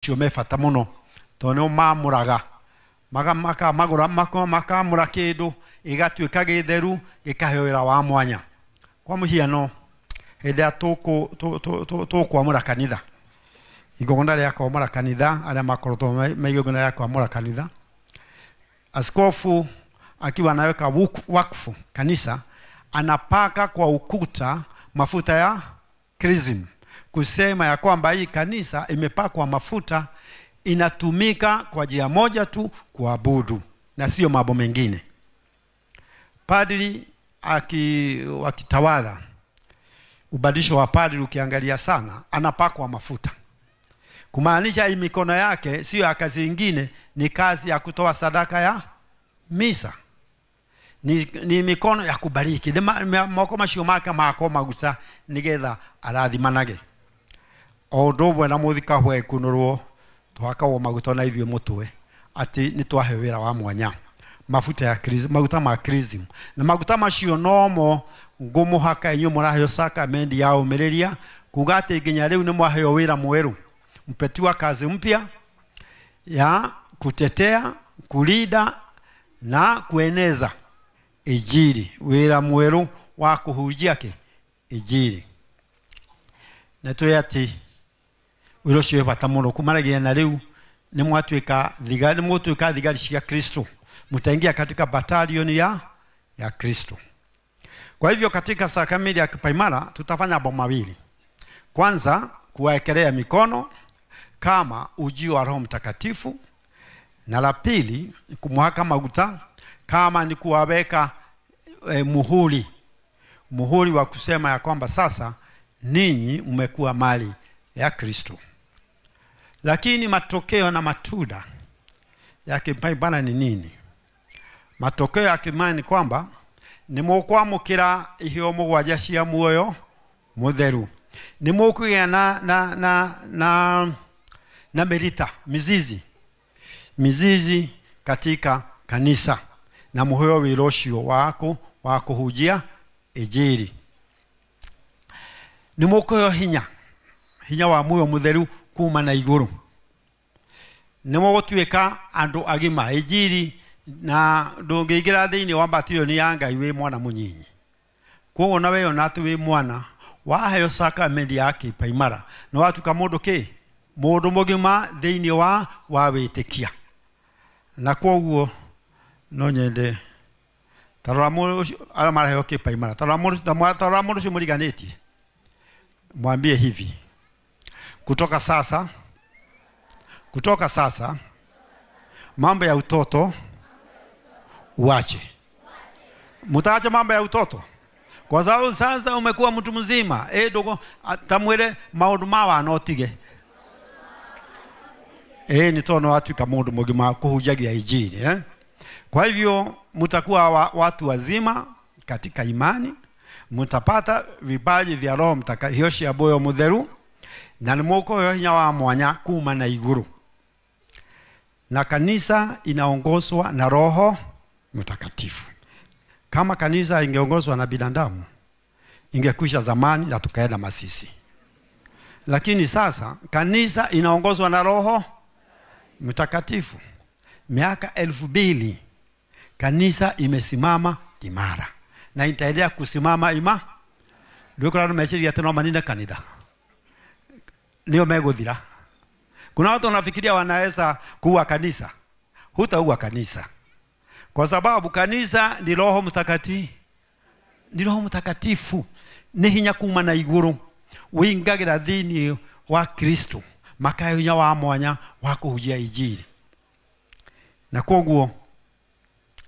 cio me bata muno tondu mamuraga magura makamura kindu igatuika githeru gikaheo wira wa mwanya. Kwa muhiano henda tukwamura kanitha igongona ria kwamura kanitha aria makorotwo meigongona ria kwamura kanitha, askofu akiwa anaweka wakfu kanisa anapaka kwa ukuta mafuta ya chrism, kusema ya kwamba hii kanisa imepakwa mafuta, inatumika kwa njia moja tu, kuabudu na sio mambo mengine. Padri wakitawala, ubadilisho wa padri ukiangalia sana anapakwa mafuta, kumaanisha hii mikono yake sio ya kazi nyingine, ni kazi ya kutoa sadaka ya misa, ni mikono ya kubariki. Moko macio make makoma gusa nigetha arathimanage o ndobwe na muthika hwe kunurwo twakawo maguta na ithwe mutwe ati ni twahe wira wa mwanya, mafuta ya chrism, maguta ma chrism. Na maguta macio nomo ngumuhaka inyu murahyo sakamendi ya umiriria kugate nginya riu ni mwahyo wira mweru, mpetiwa kazi mpya ya kutetea, kulida na kueneza Injili, wira mweru wa kuhujia ke Injili. Na tuyati wiro cio bata muno kumaragia na riu ni mwatuika thigari, mutuika thigari cia Kristo, mutaingia katika batalioni ya Kristo. Kwa hivyo katika sakramenti ya kipaimara tutafanya mambo mawili. Kwanza kuwaekelea mikono kama ujio wa Roho Mtakatifu, na la pili kumwaka maguta kama ni kuwaweka muhuri wa kusema ya kwamba sasa ninyi mmekuwa mali ya Kristo. Lakini matokeo na matunda ya kipaimara ni nini? Matokeo ya kipaimara ni kwamba ni mukwamukira iheo mugwanja cia muoyo mutheru, ni mukugia na merita mizizi katika kanisa, na muheo wira ucio wako wa kuhujia Injili. Ni mukuyo hinya wa muoyo mutheru kuma na iguru, ni mugutuika andu agima. Injili na ndungigira thiini wa batilioni ya Ngai wi mwana munyinyi. Koguo na weyo natu wi mwana waheo sakramenti ya kipaimara na watuka mundu mugima thiini wa witikia. Na koguo no nyende tarora mundu ara maraheo kipaimara, tarora mundu cio muriganitie, mwambie hivi: kutoka sasa mambo ya utoto uache. Mutaacha mambo ya utoto, kwa sababu sasa umekuwa mtu mzima. Dogo tamwire maundu mawa notige ni tono watu kama mundu mugima kuhujagia Injili. Kwa hivyo mtakuwa watu wazima katika imani, mtapata vipaji vya Roho Mtakatifu ya moyo mutheru, na ni muko hinya wa mwanya kuma na iguru. Na kanisa inaongozwa na Roho Mtakatifu. Kama kanisa ingeongozwa na binadamu ingekwisha zamani na tukaenda masisi. Lakini sasa kanisa inaongozwa na Roho Mtakatifu. Miaka 2000 kanisa imesimama imara na itaendelea kusimama imara. Ndio kwa message ya tena manina kanisa leo megothira. Kuna watu wanafikiria wanaweza kuua kanisa. Hutaua kanisa, kwa sababu kanisa ni Roho Mtakatifu. Ni Roho Mtakatifu ni hinya kuma na iguru wingagira thini wa Kristo, makayo hinya wa mwanya wa kuhujia Injili. Na koguo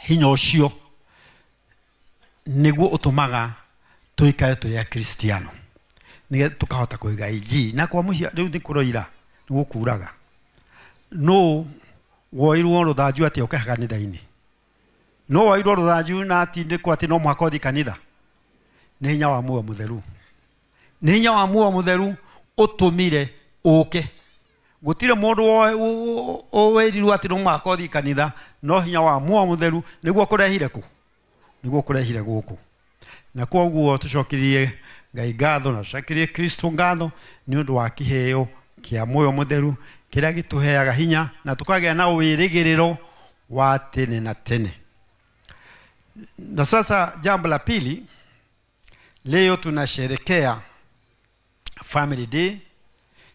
hinya ucio niguo utumaga tuikare turi ya Kristiano, ni tukahota kuiga Injili. Na kwa muhia riu ndi kuroira niguo kuraga no woirwo ruthanju ati uke kanitha-ini, no woirwo ruthanju na ati ndi kwa ati no mwakothi kanitha. Ni hinya wa muoyo mutheru, ni hinya wa muoyo mutheru utumire uke. Gutire mundu owerirwo ati no mwakothi kanitha, no hinya wa muoyo mutheru niguo kurehire ku, niguo kurehire guku. Na koguo tucokirie Ngai ngatho na tucokirie Kristo ngatho ni undu wa kiheo kia muoyo mutheru kiria gituheaga hinya na tukagea na wirigiriro wa tene na tene. Na sasa jambo la pili, leo tunasherekea Family Day,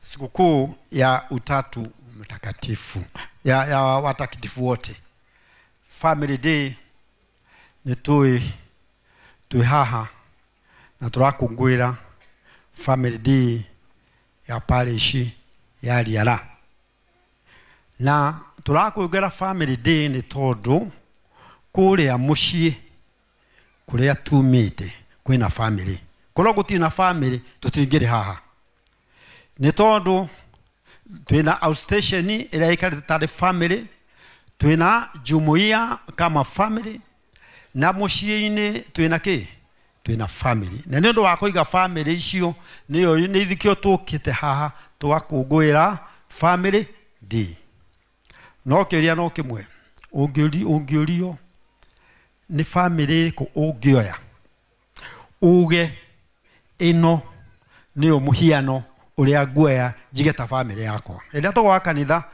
sikukuu ya Utatu Mtakatifu, ya watakatifu wote. Family Day ni tui haha na turakungwira Family Day ya parishi ya Riara. Na turakungwira Family Day ni tondu kuria mucii kuria tumite kwina family. Kolo gutina family tutingire haha. Ni tondu twina outstation ira ikarita family, twina jumuiya kama family, na muciini twina ki? Twina family. Na nendo wa kuiga family icio niyo ni thikio tukite haha twakungwira Family Day. No kiria no kimwe ungiorio ni family ko ungioya uge ino niyo muhiano uria ngwea jigeta family yakwa. Enda to wa kanitha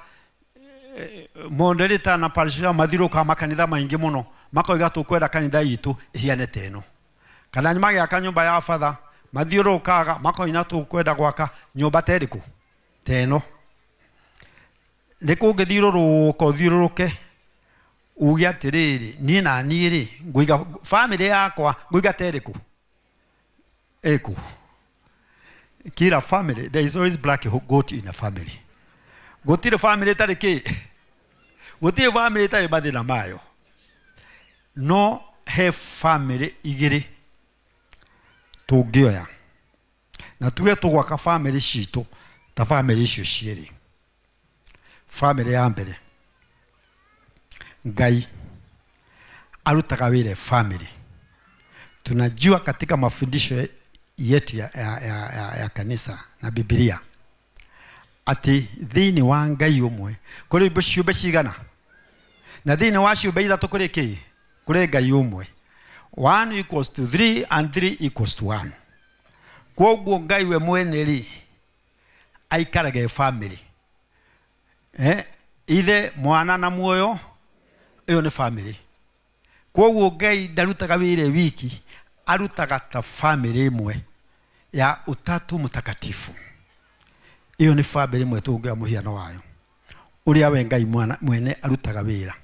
moderita na parisha mathiruka makanitha maingi muno makoiga tukwenda kanitha yitu ihiane teno. Kana nyamage akanyumba ya father mathirukaga makoina tukwenda gwaka nyumba teriku teno. Niko ngithiruruka thiruruke ugia tiriri ni na niri nguiga family yakwa nguiga teriku eku. Kila family, there is always black goat in a family. Gotire family tariki. Gotire family tari badina mayo. No have family igiri tugioya. Na tuwe tugwaka family shito ta family shiri. Family ya mbere Ngai arutaga wire family. Tunajua katika mafundisho yetu ya kanisa na Biblia ati thini wa Ngai umwe kuri ciumbe cigana, na thini wa ciumbe ithatu kuri ki? Kuri Ngai umwe. 1 equals to 3 and 3 equals to 1. Kwoguo Ngai we mwene ri aikarage family. Ithe mwana na muoyo, iyo ni family. Kwoguo Ngai darutaga wire wiki, arutaga ta family imwe ya Utatu Mtakatifu. Iyo ni family imwe tungia muhiano wayo uria we Ngai mwana mwene arutaga wira.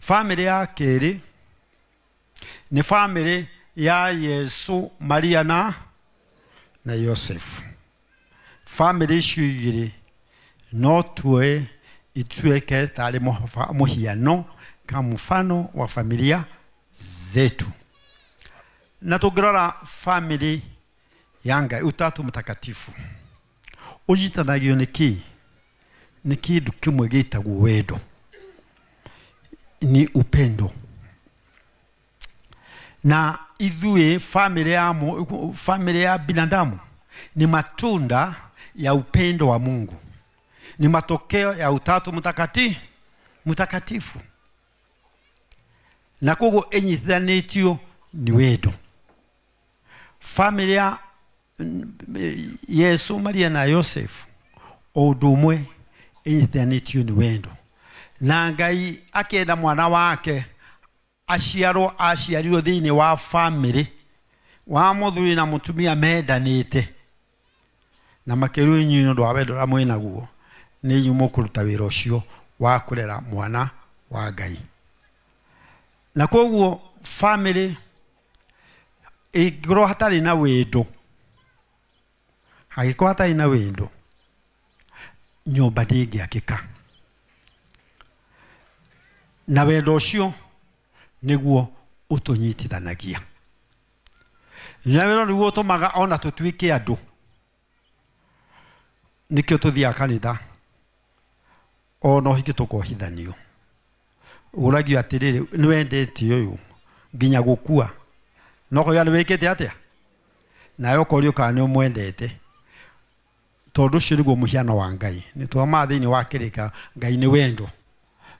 Family ya keri ni family ya Yesu, Maria na Yosefu. Family shigiri no tuwe itueke tale muhiano kama mfano wa familia zetu. Na tugrora family yanga Utatu Mtakatifu ujitanagio ni kindu kimwe gitagwo wendo, ni upendo. Na idhue family ya binadamu ni matunda ya upendo wa Mungu, ni matokeo ya Utatu Mtakatifu. Na kogo enyithanitio ni wendo. Family ya Yesu, Maria na Yosefu odumwe enyithanitio ni wendo. Na Ngai akenda mwana wake aciarirwo thini wa family wa muthuri na mutumia mendanite, na makiru nyino ndo wendo ra mwina guo ni nyumo kuruta wira ucio wa kurera mwana wa Ngai. Na koguo family igro hatari na wendo, hagiko hatari na wendo, nyumba ndingiakika. Na wendo ucio niguo utunyitithanagia. Na wendo niguo utumaga ona tutuike andu. Nikio tuthia kanitha ono hiki tukohithanio. Uragio atiriri ni wendete uyu nginya gukua. Noko yani wekete atia? Na yoko rio kana umwendete. Tondu cirigo muhiano wa Ngai. Ni twama thini wa kirika Ngai ni wendo.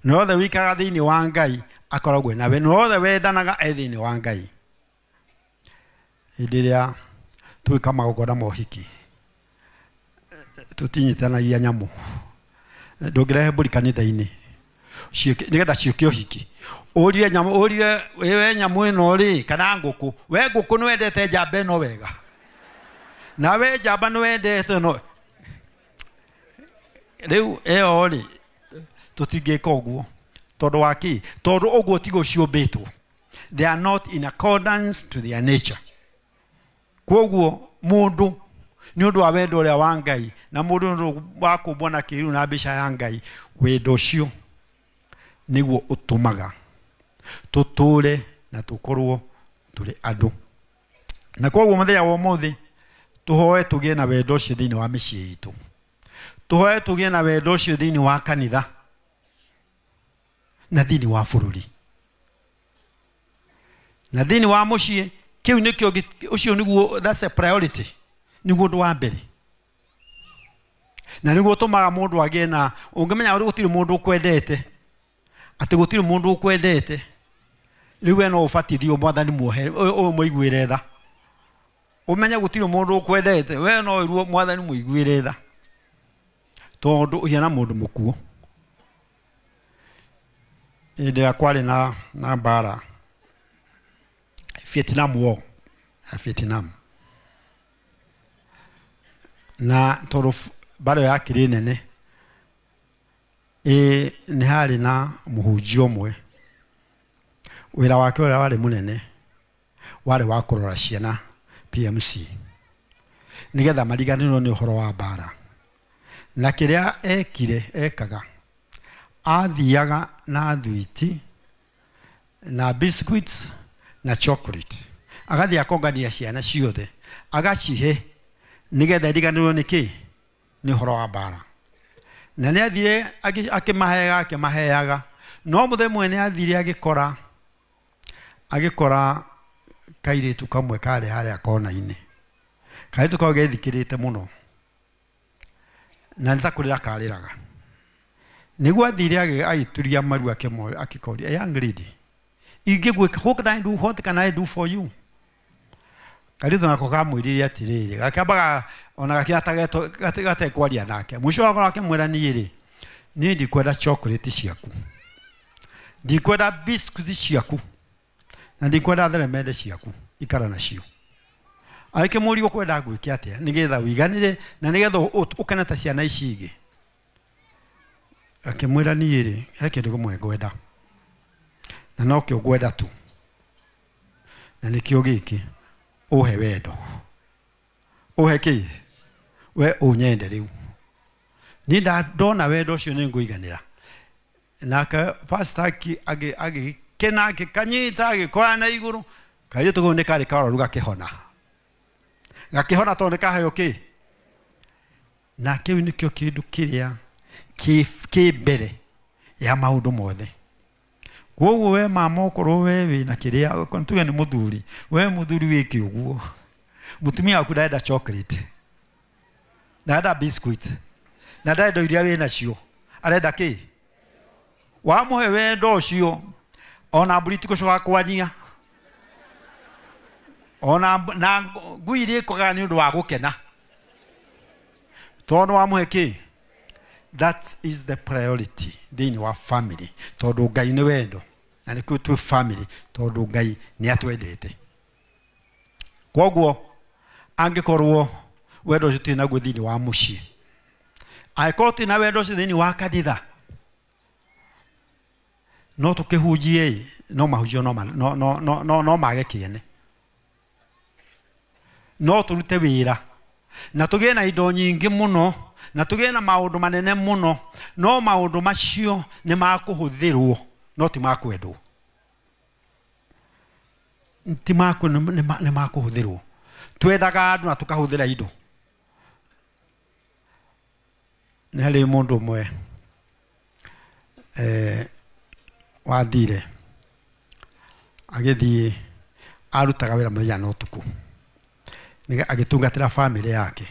No othe wikaga thini wa Ngai akoragwo na we, no othe wendanaga thini wa Ngai. Indiria twika magogora mohiki tutinyitanagia nyamu ndongirehe mburi kanitha-inĩ nigetha ciũke ũhiki ũrie we nyamu ĩno rĩ kana ngũkũ we ngũkũ nĩ wendete njamba ĩno wega na we njamba nĩ wendete no rĩu ĩyo rĩ tũtingĩka ũguo tondũ wa kĩ tondũ ũguo tigo ciũmbĩtwo they are not in accordance to their nature kwoguo mũndũ nĩ ũndũ wa wendo ũrĩa wa Ngai na mũndũ nĩ wa kũmbwo na kĩĩruru na mbica ya Ngai wendo ũcio nĩguo ũtũmaga tũtũũre na tũkorwo tũrĩ andũ na kwoguo mũthenya wa ũmũthĩ tũhoe tũgĩe na wendo ũcio thĩinĩ wa mĩciĩ itũ tũhoe tũgĩe na wendo ũcio thĩinĩ wa kanitha na thĩinĩ wa bũrũri na thĩinĩ wa mũciĩ kĩu nĩkĩo ũcio nĩguo that's a priority nĩguo ũndũ wa mbere na nĩguo ũtũmaga mũndũ agĩe na ũngĩmenya ũrĩ gũtirĩ mũndũ ũkwendete atĩ gũtirĩ mũndũ ũkwendete rĩu we no ũbatithio mwathani muohe mũiguĩre tha ũmenye gũtirĩ mũndũ ũkwendete we no wĩruo mwathani mũiguĩre tha tondũ ũhiana mũndũ mũkuo hĩndĩ ĩrĩa kwarĩ na mbara Vietnam War Vietnam na tondũ mbara ya kĩrĩ nene nĩ harĩ na mũhunjia ũmwe wĩra wake ũrĩa warĩ mũnene warĩ wa kũrora ciana PMC nĩgetha mariganĩrwo nĩ ũhoro wa mbara na kĩrĩa ekaga athiaga na thwiti na biscuits na chocolate agathiĩ akongania ciana ciothe agacihe nĩgetha iriganĩrwo nĩ ũhoro wa mbara na nĩ athire akĩmaheaga no mũthenya ũmwe nĩ athire agĩkora kairĩtu kamwe karĩ harĩa kona-inĩ kairĩtu kau gethikĩrĩte mũno na nĩ ta kũrĩra karĩraga nĩguo athire agĩturia maru akĩkoria young lady ingĩgwĩka what can I do for you kairĩtu nako kamwĩrire atĩrĩrĩ gakĩambaga ona gatekwaria nake mũico wako akĩmwĩra niĩ-rĩ niĩ ndikwenda chocolate ciaku ndikwenda biscuits ciaku na ndikwenda theremende ciaku ikara nacio akĩmũria ũkwenda gwĩke atĩa nĩgetha ũiganĩre na nĩgetha ũkene ta ciana ici ingĩ akĩmwĩra niĩ-rĩ he kĩndũ kĩmwe ngwenda na no kĩo ngwenda tu na nĩkĩo gĩkĩ ũhe wendo ũhe kĩ we ũnyende rĩu niĩ ndona wendo ũcio nĩ ngũiganĩra nake pastor agĩkena agĩkanyita agĩkora na igũrũ kairĩtu kau nĩ karĩ karoru gakĩhona tondũ nĩ kaheo kĩ na kĩu nĩkĩo kĩndũ kĩrĩa kĩ mbere ya maũndũ mothe kwoguo we mama ũkorwo we wĩna kĩrĩa tuge nĩ mũthuri we mũthuri wĩke ũguo mũtumia waku ndarenda chocolate ndarenda biscuit na ndarenda iria wĩ nacio arenda kĩ wamũhe wendo ũcio ona mbũri tikũcoka kwania ona na ngui irĩkogaga nĩ ũndũ wa gũkena tondũ wamũhe kĩ that is the priority thĩinĩ wa family tondũ Ngai nĩ wendo na nĩkĩo twĩ family tondũ Ngai nĩ atwendete kwoguo angĩkorwo wendo ũcio tũrĩ naguo thĩinĩ wa mũciĩ angĩkorwo tũrĩ na wendo ũcio thĩinĩ wa kanitha no tũkĩhunjie no mahunjio no mage kĩene no tũrute wĩra na tũgĩe na indo nyingĩ mũno na tũgĩe na maũndũ manene mũno no maũndũ macio nĩ makũhũthĩrwo no ti makwendwo nĩ makũhũthĩrwo twendaga andũ na tũkahũthĩra indo nĩ harĩ mũndũ ũmwe wathire agĩthiĩ arutaga wĩra mũthenya na ũtukũ agĩtungatĩra family yake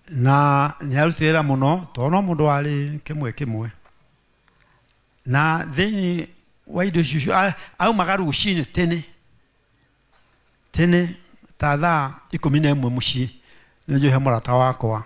na nĩ arutire wĩra mũno tondũ no mũndũ warĩ kĩmwe na thĩinĩ wa indo icio aumaga rũcinĩ tene ta thaa 11 mũciĩ nĩnjũhe mũrata wakwa